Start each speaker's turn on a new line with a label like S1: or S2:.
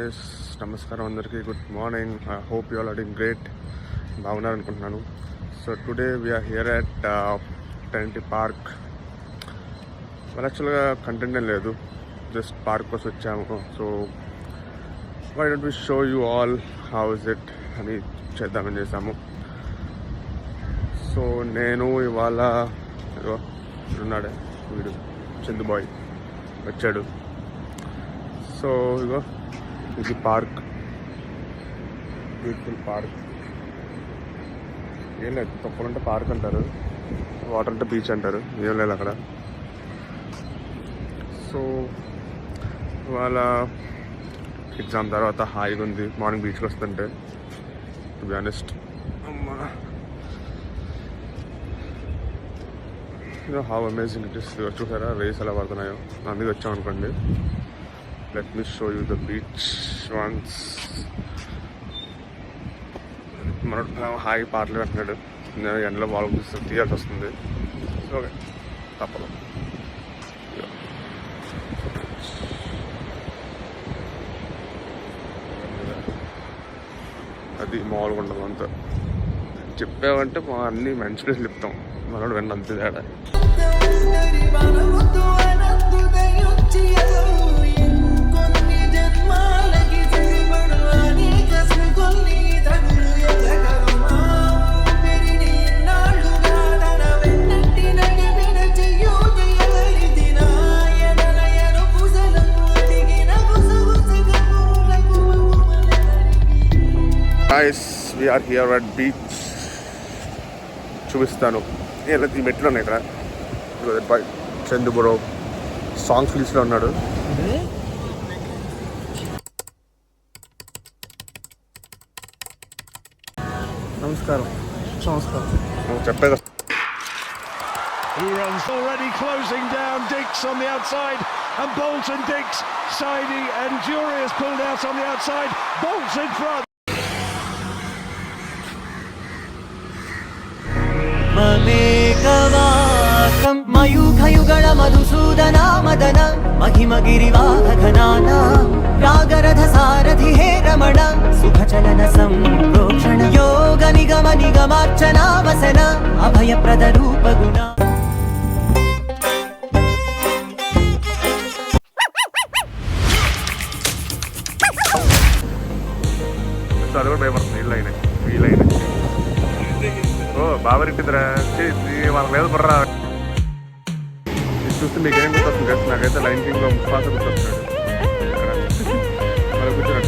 S1: Guys, నమస్కారం అందరికీ. Good morning. I hope you all are doing great. బాగున్నారు అనుకుంటున్నాను. So today we're here at Tenty park. మరి యాక్చువల్గా కంటెంట్ ఏం లేదు, జస్ట్ పార్క్ కోసం వచ్చాము. So why don't we show you all how is it అని చేద్దామని చేసాము. సో నేను ఇవాళ ఉన్నాడే వీడు చందు బాయ్ వచ్చాడు. సో ఇగో ఇది పార్క్, బ్యూటిఫుల్ పార్క్. ఏం లేదు, తప్పులంటే పార్క్ అంటారు, వాటర్ అంటే బీచ్ అంటారు, ఏం లేదు అక్కడ. సో ఇవాళ ఎగ్జామ్ తర్వాత హాయిగా ఉంది. మార్నింగ్ బీచ్కి వస్తుంటే to be honest, how amazing it is. చూసారా రేస్ ఎలా పడుతున్నాయో, అందుకే వచ్చాం అనుకోండి. Let me show you the beach once. మన హాయి పాటలు పెట్టినాడు, నేను ఎండలో బాగా తీయాల్సి వస్తుంది. సో ఓకే, తప్పదు. అది మామూలుగా ఉండదు అంతా. చెప్పావంటే మా అన్ని మంచి ప్లేస్లు చెప్తాం, మనోడు వెంట అంతే తేడా. Guys, we are here at beach. చూపిస్తాను. ఈ మెట్లు ఉన్నాయి ఇక్కడ. చందు బ్రో సాంగ్స్ లిస్ట్లో ఉన్నాడు.
S2: నమస్కారం.
S1: చెప్పేది
S3: He runs already closing down. Dix on the outside and Bolt and Dix. Saidi and Jury has pulled out on the outside. Bolt's in front.
S2: మమేకవాకం మయూఖయుగళ Madhusudana మదన మహిమగిరివాహఘనానా రాగరథ సారథి హే రమణ సుఖచలన సంప్రోక్షణ యోగ నిగమ నిగమార్చనా వసన అభయప్రద రూప గుణ.
S1: అది కూడా భయపడుతుంది. వీళ్ళైనా ఓ బాగా రెట్టిందిరా, వాళ్ళకి లేదు బుర్రా. ఇది చూస్తే మీకేం గుర్తొస్తుంది కదా, నాకైతే లైన్ కింగ్ ముఫాసా గుర్తొస్తున్నాడు. ఇక్కడ మన కూర్చొని